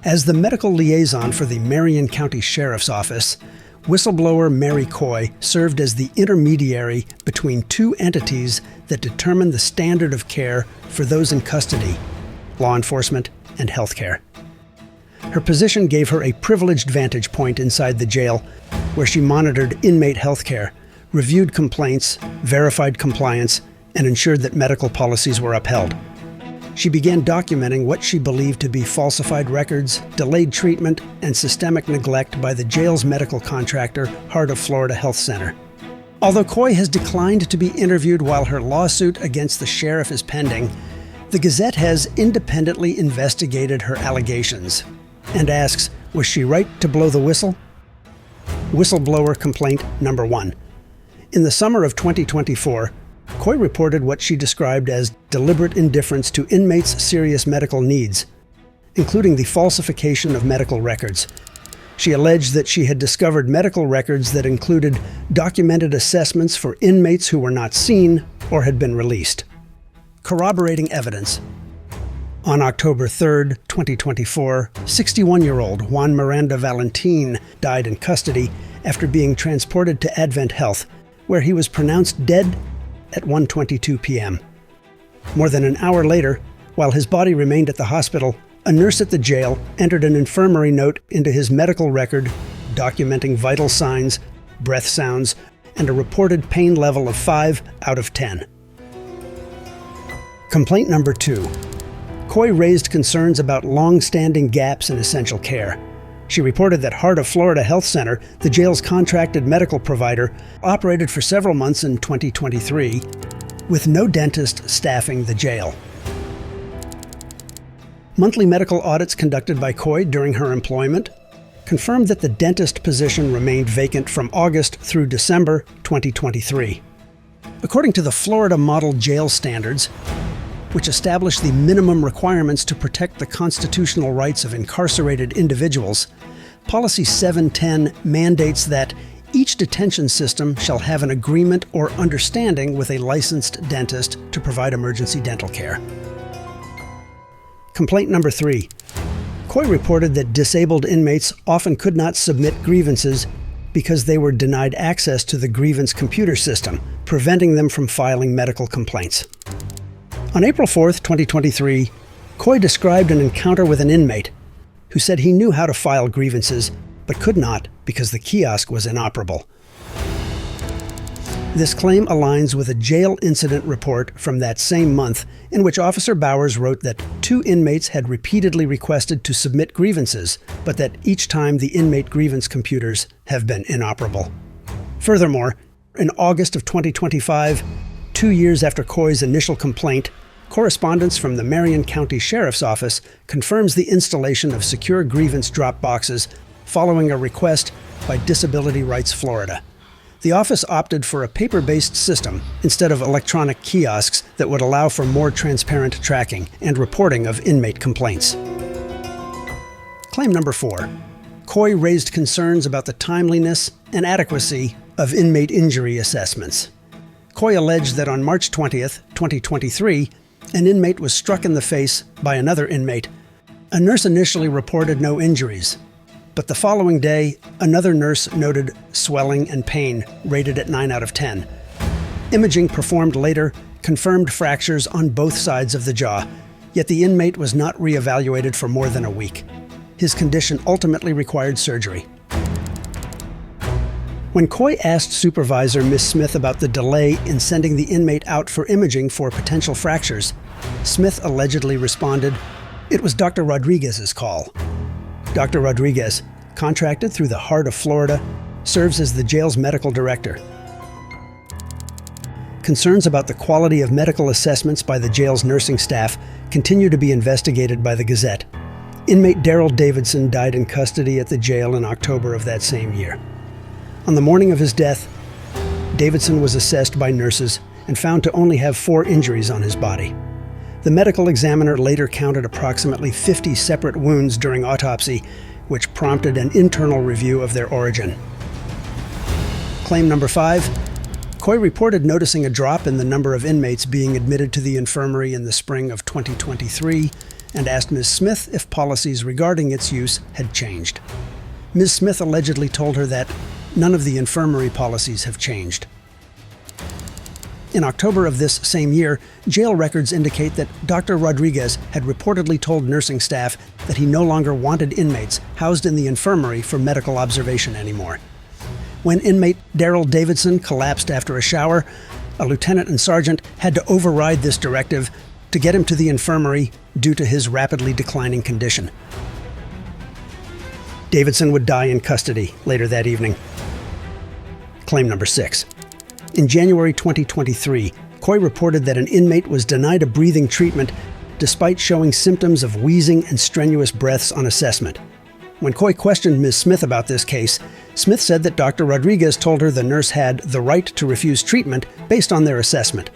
As the medical liaison for the Marion County Sheriff's Office, whistleblower Mary Coy served as the intermediary between two entities that determine the standard of care for those in custody, law enforcement and healthcare. Her position gave her a privileged vantage point inside the jail, where she monitored inmate healthcare, reviewed complaints, verified compliance, and ensured that medical policies were upheld. She began documenting what she believed to be falsified records, delayed treatment, and systemic neglect by the jail's medical contractor, Heart of Florida Health Center. Although Coy has declined to be interviewed while her lawsuit against the sheriff is pending, the Gazette has independently investigated her allegations and asks, was she right to blow the whistle? Whistleblower complaint number 1. In the summer of 2024, Coy reported what she described as deliberate indifference to inmates' serious medical needs, including the falsification of medical records. She alleged that she had discovered medical records that included documented assessments for inmates who were not seen or had been released. Corroborating evidence. On October 3, 2024, 61-year-old Juan Miranda Valentin died in custody after being transported to Advent Health, where he was pronounced dead at 1:22 p.m. More than an hour later, while his body remained at the hospital, a nurse at the jail entered an infirmary note into his medical record documenting vital signs, breath sounds, and a reported pain level of 5 out of 10. Complaint number 2. Coy raised concerns about long-standing gaps in essential care. She reported that Heart of Florida Health Center, the jail's contracted medical provider, operated for several months in 2023, with no dentist staffing the jail. Monthly medical audits conducted by Coy during her employment confirmed that the dentist position remained vacant from August through December 2023. According to the Florida Model Jail Standards, which establish the minimum requirements to protect the constitutional rights of incarcerated individuals, Policy 710 mandates that each detention system shall have an agreement or understanding with a licensed dentist to provide emergency dental care. Complaint number 3. Coy reported that disabled inmates often could not submit grievances because they were denied access to the grievance computer system, preventing them from filing medical complaints. On April 4, 2023, Coy described an encounter with an inmate who said he knew how to file grievances but could not because the kiosk was inoperable. This claim aligns with a jail incident report from that same month in which Officer Bowers wrote that 2 inmates had repeatedly requested to submit grievances, but that each time the inmate grievance computers have been inoperable. Furthermore, in August of 2025, 2 years after Coy's initial complaint, correspondence from the Marion County Sheriff's Office confirms the installation of secure grievance drop boxes following a request by Disability Rights Florida. The office opted for a paper-based system instead of electronic kiosks that would allow for more transparent tracking and reporting of inmate complaints. Claim number 4. Coy raised concerns about the timeliness and adequacy of inmate injury assessments. Coy alleged that on March 20th, 2023, an inmate was struck in the face by another inmate. A nurse initially reported no injuries, but the following day, another nurse noted swelling and pain, rated at 9 out of 10. Imaging performed later confirmed fractures on both sides of the jaw, yet the inmate was not reevaluated for more than a week. His condition ultimately required surgery. When Coy asked Supervisor Ms. Smith about the delay in sending the inmate out for imaging for potential fractures, Smith allegedly responded, "It was Dr. Rodriguez's call." Dr. Rodriguez, contracted through the Heart of Florida, serves as the jail's medical director. Concerns about the quality of medical assessments by the jail's nursing staff continue to be investigated by the Gazette. Inmate Daryl Davidson died in custody at the jail in October of that same year. On the morning of his death, Davidson was assessed by nurses and found to only have 4 injuries on his body. The medical examiner later counted approximately 50 separate wounds during autopsy, which prompted an internal review of their origin. Claim number 5. Coy reported noticing a drop in the number of inmates being admitted to the infirmary in the spring of 2023 and asked Ms. Smith if policies regarding its use had changed. Ms. Smith allegedly told her that none of the infirmary policies have changed. In October of this same year, jail records indicate that Dr. Rodriguez had reportedly told nursing staff that he no longer wanted inmates housed in the infirmary for medical observation anymore. When inmate Daryl Davidson collapsed after a shower, a lieutenant and sergeant had to override this directive to get him to the infirmary due to his rapidly declining condition. Davidson would die in custody later that evening. Claim number 6. In January 2023, Coy reported that an inmate was denied a breathing treatment despite showing symptoms of wheezing and strenuous breaths on assessment. When Coy questioned Ms. Smith about this case, Smith said that Dr. Rodriguez told her the nurse had the right to refuse treatment based on their assessment.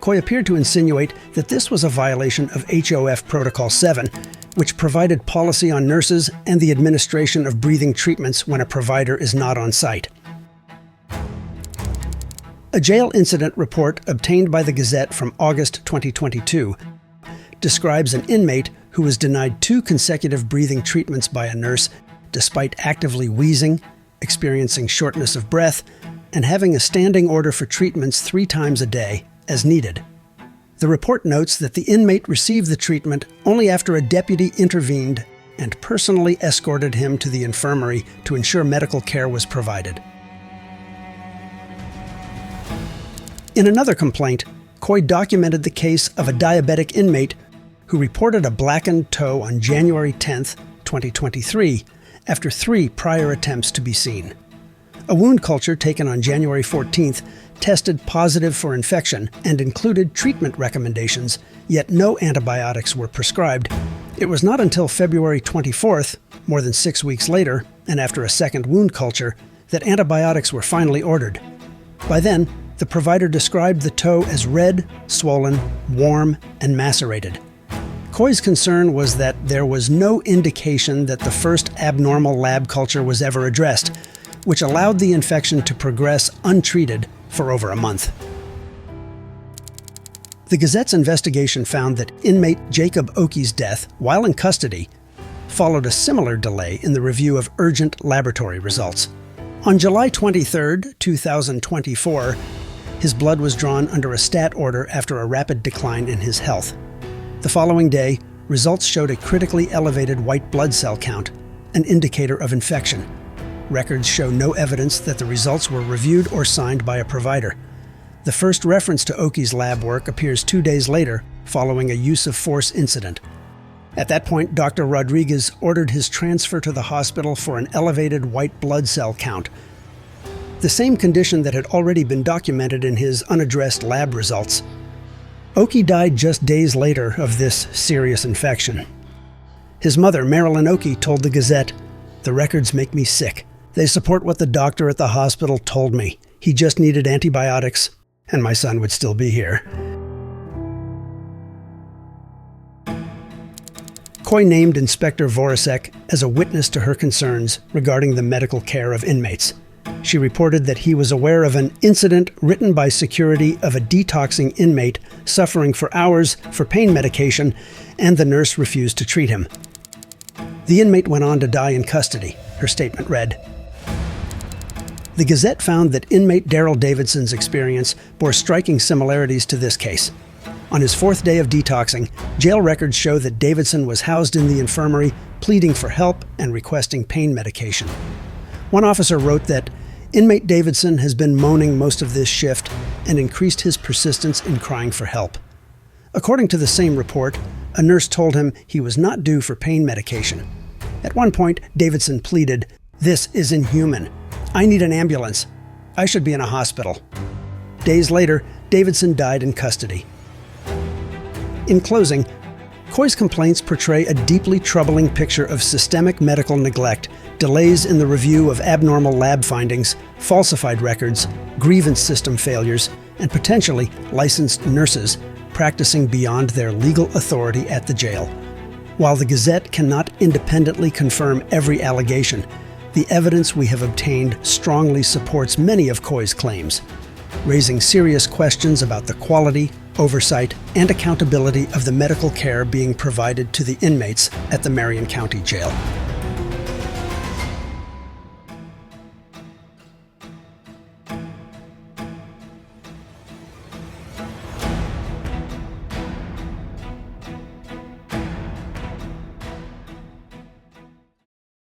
Coy appeared to insinuate that this was a violation of HOF Protocol 7, which provided policy on nurses and the administration of breathing treatments when a provider is not on site. A jail incident report obtained by the Gazette from August 2022 describes an inmate who was denied 2 consecutive breathing treatments by a nurse despite actively wheezing, experiencing shortness of breath, and having a standing order for treatments 3 times a day as needed. The report notes that the inmate received the treatment only after a deputy intervened and personally escorted him to the infirmary to ensure medical care was provided. In another complaint, Coy documented the case of a diabetic inmate who reported a blackened toe on January 10, 2023, after 3 prior attempts to be seen. A wound culture taken on January 14th tested positive for infection and included treatment recommendations, yet no antibiotics were prescribed. It was not until February 24th, more than 6 weeks later, and after a second wound culture, that antibiotics were finally ordered. By then, the provider described the toe as red, swollen, warm, and macerated. Coy's concern was that there was no indication that the first abnormal lab culture was ever addressed, which allowed the infection to progress untreated for over a month. The Gazette's investigation found that inmate Jacob Oakey's death, while in custody, followed a similar delay in the review of urgent laboratory results. On July 23, 2024, his blood was drawn under a stat order after a rapid decline in his health. The following day, results showed a critically elevated white blood cell count, an indicator of infection. Records show no evidence that the results were reviewed or signed by a provider. The first reference to Oakey's lab work appears 2 days later, following a use of force incident. At that point, Dr. Rodriguez ordered his transfer to the hospital for an elevated white blood cell count, the same condition that had already been documented in his unaddressed lab results. Oakey died just days later of this serious infection. His mother, Marilyn Oakey, told the Gazette, "The records make me sick. They support what the doctor at the hospital told me. He just needed antibiotics, and my son would still be here." Coy named Inspector Voracek as a witness to her concerns regarding the medical care of inmates. She reported that he was aware of an incident written by security of a detoxing inmate suffering for hours for pain medication, and the nurse refused to treat him. The inmate went on to die in custody, her statement read. The Gazette found that inmate Daryl Davidson's experience bore striking similarities to this case. On his 4th day of detoxing, jail records show that Davidson was housed in the infirmary, pleading for help and requesting pain medication. One officer wrote that inmate Davidson has been moaning most of this shift and increased his persistence in crying for help. According to the same report, a nurse told him he was not due for pain medication. At one point, Davidson pleaded, "This is inhuman. I need an ambulance. I should be in a hospital." Days later, Davidson died in custody. In closing, Coy's complaints portray a deeply troubling picture of systemic medical neglect, delays in the review of abnormal lab findings, falsified records, grievance system failures, and potentially licensed nurses practicing beyond their legal authority at the jail. While the Gazette cannot independently confirm every allegation, the evidence we have obtained strongly supports many of Coy's claims, raising serious questions about the quality, oversight, and accountability of the medical care being provided to the inmates at the Marion County Jail.